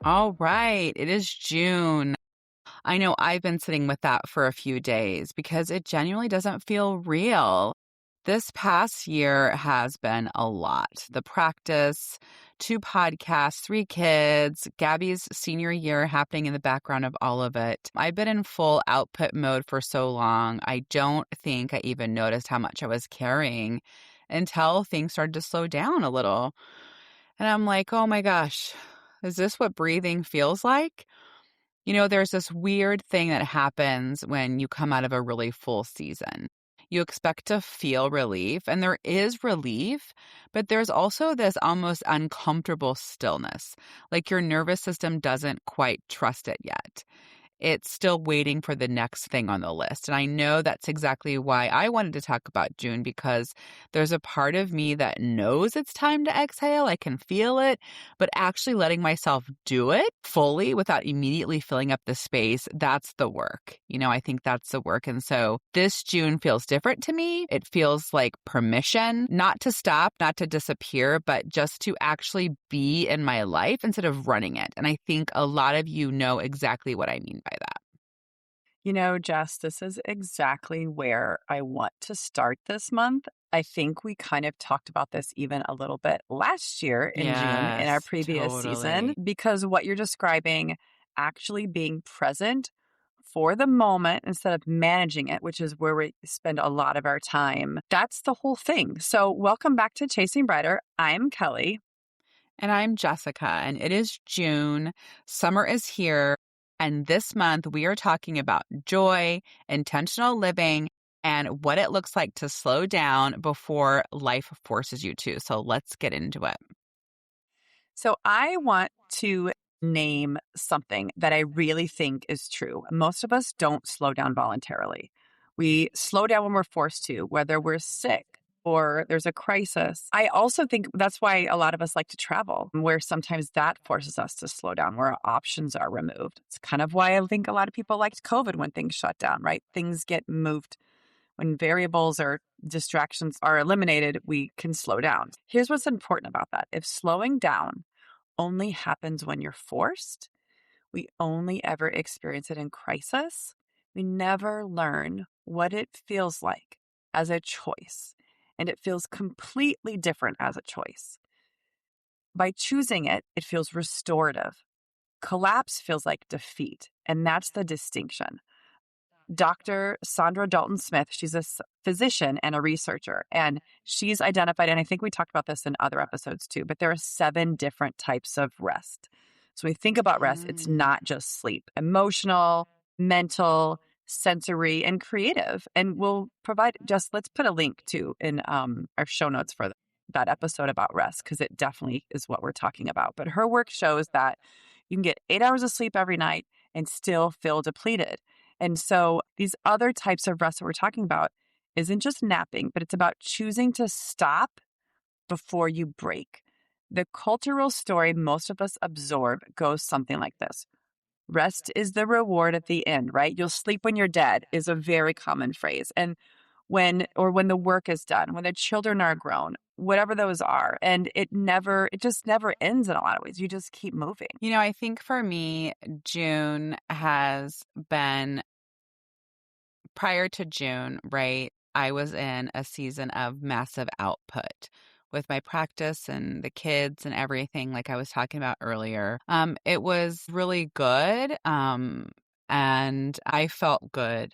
All right, it is June. I know I've been sitting with that for a few days because it genuinely doesn't feel real. This past year has been a lot. The practice, two podcasts, three kids, Gabby's senior year happening in the background of all of it. I've been in full output mode for so long, I don't think I even noticed how much I was carrying until things started to slow down a little. And I'm like, oh my gosh, is this what breathing feels like? There's this weird thing that happens when you come out of a really full season. You expect to feel relief, and there is relief, but there's also this almost uncomfortable stillness, like your nervous system doesn't quite trust it yet. It's still waiting for the next thing on the list. And I know that's exactly why I wanted to talk about June, because there's a part of me that knows it's time to exhale. I can feel it, but actually letting myself do it fully without immediately filling up the space, that's the work. I think that's the work. And so this June feels different to me. It feels like permission, not to stop, not to disappear, but just to actually be in my life instead of running it. And I think a lot of you know exactly what I mean by that. Jess, this is exactly where I want to start this month. I think we kind of talked about this even a little bit last year in June in our Yes, previous season, totally. because what you're describing, actually being present for the moment instead of managing it, which is where we spend a lot of our time, that's the whole thing. So, welcome back to Chasing Brighter. I'm Kelly. And I'm Jessica, and it is June. Summer is here. And this month, we are talking about joy, intentional living, and what it looks like to slow down before life forces you to. So let's get into it. So I want to name something that I really think is true. Most of us don't slow down voluntarily. We slow down when we're forced to, whether we're sick or there's a crisis. I also think that's why a lot of us like to travel, where sometimes that forces us to slow down, where our options are removed. It's kind of why I think a lot of people liked COVID when things shut down, right? Things get moved. When variables or distractions are eliminated, we can slow down. Here's what's important about that. If slowing down only happens when you're forced, we only ever experience it in crisis. We never learn what it feels like as a choice. And it feels completely different as a choice. By choosing it, it feels restorative. Collapse feels like defeat. And that's the distinction. Dr. Sandra Dalton-Smith, she's a physician and a researcher, and she's identified, and I think we talked about this in other episodes too, but there are 7 different types of rest. So when we think about rest, it's Mm. not just sleep, emotional, mental, sensory, and creative. And we'll provide let's put a link to in our show notes for that episode about rest, because it definitely is what we're talking about. But her work shows that you can get 8 hours of sleep every night and still feel depleted. And so these other types of rest that we're talking about isn't just napping, but it's about choosing to stop before you break. The cultural story most of us absorb goes something like this. Rest is the reward at the end, right? You'll sleep when you're dead is a very common phrase. And when the work is done, when the children are grown, whatever those are. And it just never ends in a lot of ways. You just keep moving. I think for me, June has been prior to June, right? I was in a season of massive output with my practice and the kids and everything, like I was talking about earlier. It was really good. And I felt good.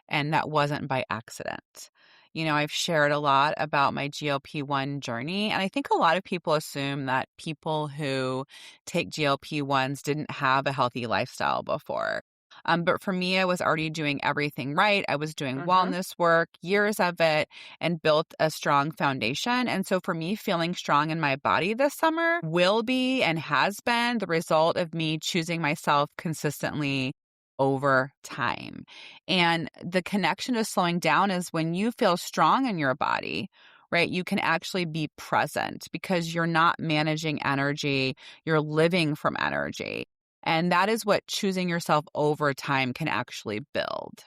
And that wasn't by accident. I've shared a lot about my GLP-1 journey, and I think a lot of people assume that people who take GLP-1s didn't have a healthy lifestyle before. But for me, I was already doing everything right. I was doing Hmm. wellness work, years of it, and built a strong foundation. And so for me, feeling strong in my body this summer will be and has been the result of me choosing myself consistently over time. And the connection to slowing down is when you feel strong in your body, right? You can actually be present because you're not managing energy, you're living from energy. And that is what choosing yourself over time can actually build.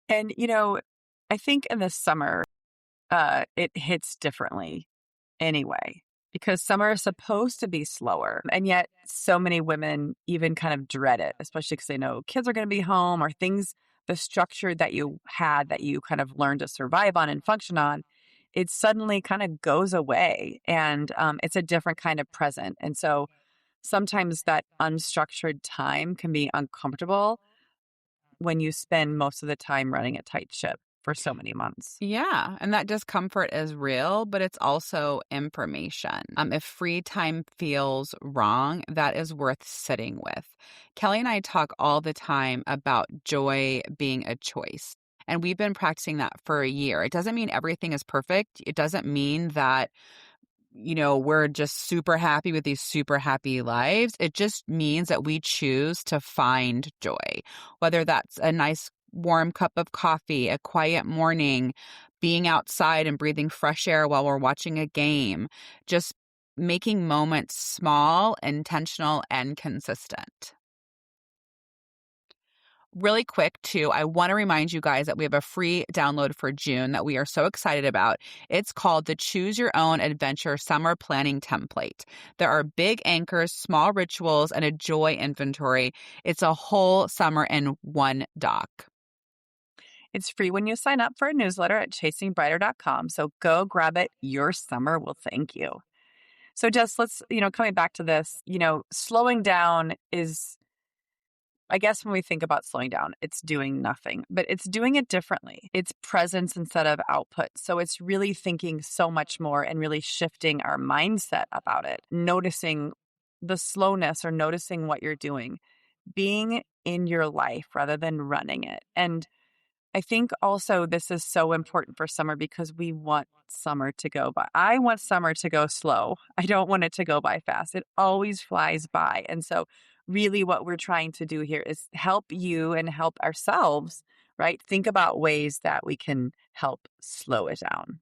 And, I think in the summer, it hits differently anyway. because summer is supposed to be slower. And yet, so many women even kind of dread it, especially because they know kids are going to be home or things, the structure that you had that you kind of learned to survive on and function on, it suddenly kind of goes away. And it's a different kind of present. And so sometimes that unstructured time can be uncomfortable when you spend most of the time running a tight ship for so many months. Yeah, and that discomfort is real, but it's also information. If free time feels wrong, that is worth sitting with. Kelly and I talk all the time about joy being a choice. And we've been practicing that for a year. It doesn't mean everything is perfect. It doesn't mean that we're just super happy with these super happy lives. It just means that we choose to find joy, whether that's a nice warm cup of coffee, a quiet morning, being outside and breathing fresh air while we're watching a game, just making moments small, intentional, and consistent. Really quick, too, I want to remind you guys that we have a free download for June that we are so excited about. It's called the Choose Your Own Adventure Summer Planning Template. There are big anchors, small rituals, and a joy inventory. It's a whole summer in one doc. It's free when you sign up for a newsletter at chasingbrighter.com. So go grab it. Your summer will thank you. So just let's, coming back to this, slowing down is, I guess when we think about slowing down, it's doing nothing, but it's doing it differently. It's presence instead of output. So it's really thinking so much more and really shifting our mindset about it, noticing the slowness or noticing what you're doing, being in your life rather than running it. And I think also this is so important for summer because we want summer to go by. I want summer to go slow. I don't want it to go by fast. It always flies by. And so, really, what we're trying to do here is help you and help ourselves, right? Think about ways that we can help slow it down.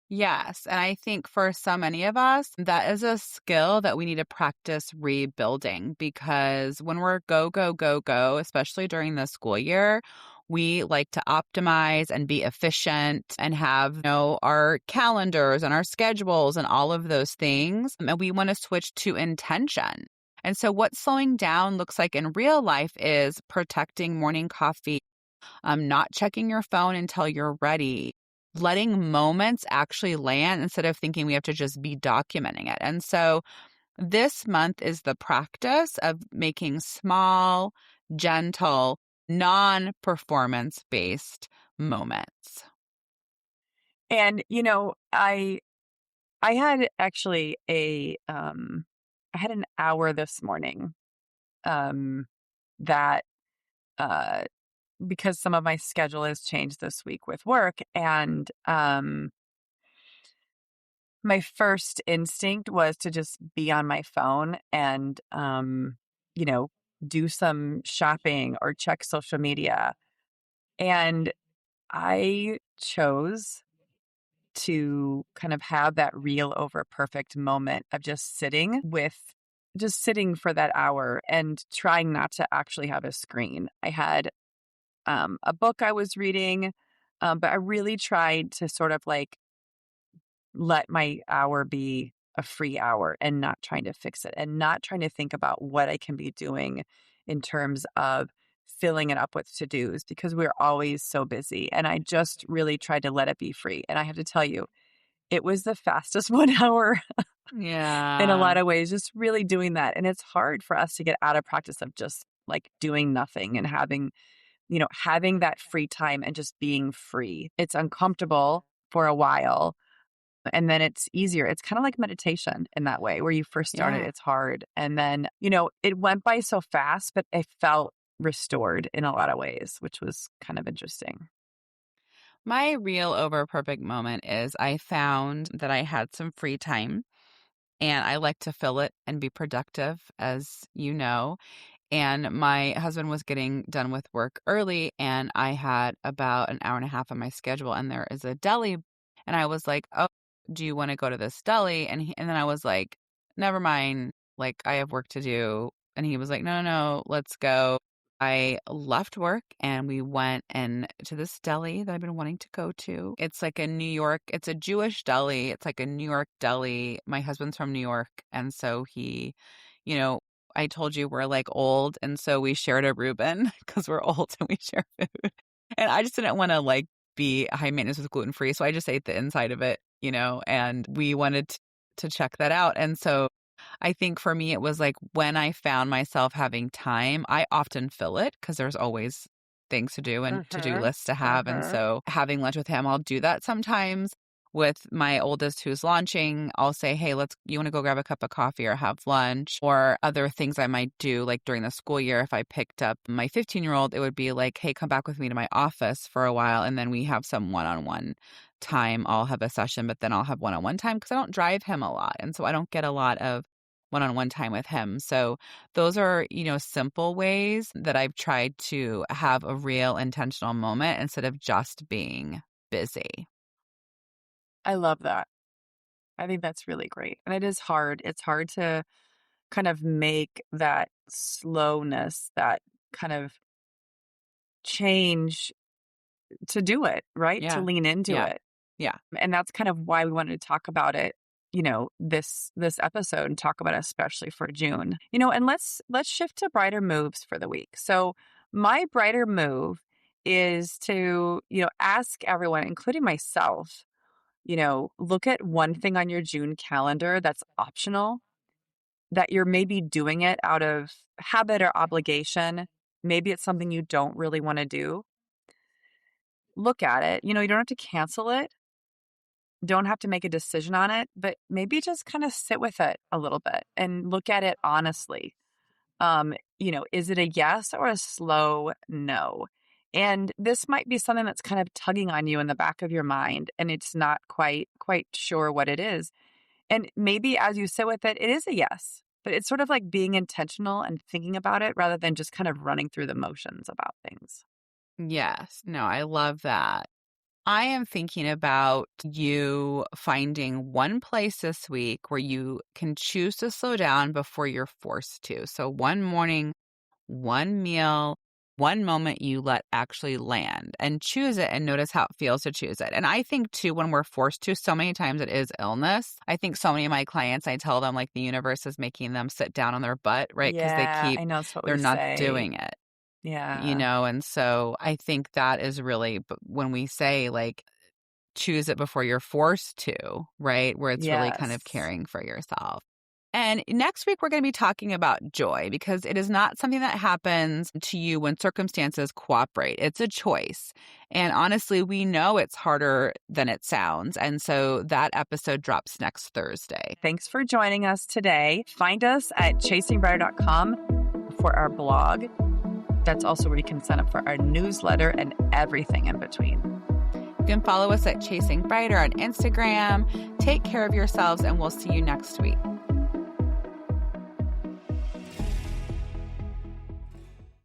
Yes. And I think for so many of us, that is a skill that we need to practice rebuilding because when we're go, go, go, go, especially during the school year, we like to optimize and be efficient and have, our calendars and our schedules and all of those things. And we want to switch to intention. And so what slowing down looks like in real life is protecting morning coffee, not checking your phone until you're ready, letting moments actually land instead of thinking we have to just be documenting it. And so this month is the practice of making small, gentle, non-performance based moments. And I had actually I had an hour this morning um, that uh, because some of my schedule has changed this week with work. And my first instinct was to just be on my phone and, you know, do some shopping or check social media. And I chose to kind of have that real over perfect moment of just sitting for that hour and trying not to actually have a screen. I had a book I was reading, but I really tried to sort of like let my hour be a free hour and not trying to fix it and not trying to think about what I can be doing in terms of filling it up with to dos because we're always so busy. And I just really tried to let it be free. And I have to tell you, it was the fastest 1 hour in a Yeah. lot of ways, just really doing that. And it's hard for us to get out of practice of just like doing nothing and having that free time and just being free. It's uncomfortable for a while and then it's easier. It's kind of like meditation in that way where you first start it, Yeah. it's hard. And then, it went by so fast, but it felt restored in a lot of ways, which was kind of interesting. My real over perfect moment is I found that I had some free time and I like to fill it and be productive, as you know. And my husband was getting done with work early, and I had about an hour and a half on my schedule, and there is a deli. And I was like, "Oh, do you want to go to this deli?" And then I was like, "Never mind. Like, I have work to do." And he was like, "No, no, no, let's go." I left work and we went to this deli that I've been wanting to go to. It's like it's a Jewish deli. It's like a New York deli. My husband's from New York. And so you know, I told you we're like old. And so we shared a Reuben because we're old and we share food. And I just didn't want to like be high maintenance with gluten free. So I just ate the inside of it, and we wanted to check that out. And so I think for me, it was like when I found myself having time, I often fill it because there's always things to do and to-do Mhm. lists to have. And Mhm. so having lunch with him, I'll do that sometimes. With my oldest who's launching, I'll say, hey, you want to go grab a cup of coffee or have lunch? Or other things I might do, like during the school year, if I picked up my 15-year-old, it would be like, hey, come back with me to my office for a while. And then we have some one-on-one time. I'll have a session, but then I'll have one-on-one time because I don't drive him a lot. And so I don't get a lot of one-on-one time with him. So those are, simple ways that I've tried to have a real intentional moment instead of just being busy. I love that. I think that's really great. And it is hard. It's hard to kind of make that slowness, that kind of change to do it, right? To Yeah. lean into Yeah. it. Yeah. And that's kind of why we wanted to talk about it, this episode and talk about it especially for June. And let's shift to brighter moves for the week. So my brighter move is to, ask everyone, including myself, look at one thing on your June calendar that's optional, that you're maybe doing it out of habit or obligation. Maybe it's something you don't really want to do. Look at it. You don't have to cancel it, don't have to make a decision on it, but maybe just kind of sit with it a little bit and look at it honestly. Is it a yes or a slow no? And this might be something that's kind of tugging on you in the back of your mind and it's not quite sure what it is. And maybe as you sit with it, it is a yes, but it's sort of like being intentional and thinking about it rather than just kind of running through the motions about things. Yes. No, I love that. I am thinking about you finding one place this week where you can choose to slow down before you're forced to. So one morning, one meal, one moment you let actually land and choose it and notice how it feels to choose it. And I think too, when we're forced to, so many times it is illness. I think so many of my clients, I tell them like the universe is making them sit down on their butt, right? Because Yeah, I know that's what they're we not say. doing it. Yeah. And so I think that is really, but when we say like, choose it before you're forced to, right? Where it's really kind of Yes. caring for yourself. And next week, we're going to be talking about joy because it is not something that happens to you when circumstances cooperate. It's a choice. And honestly, we know it's harder than it sounds. And so that episode drops next Thursday. Thanks for joining us today. Find us at chasingbrighter.com for our blog. That's also where you can sign up for our newsletter and everything in between. You can follow us at Chasing Brighter on Instagram. Take care of yourselves, and we'll see you next week.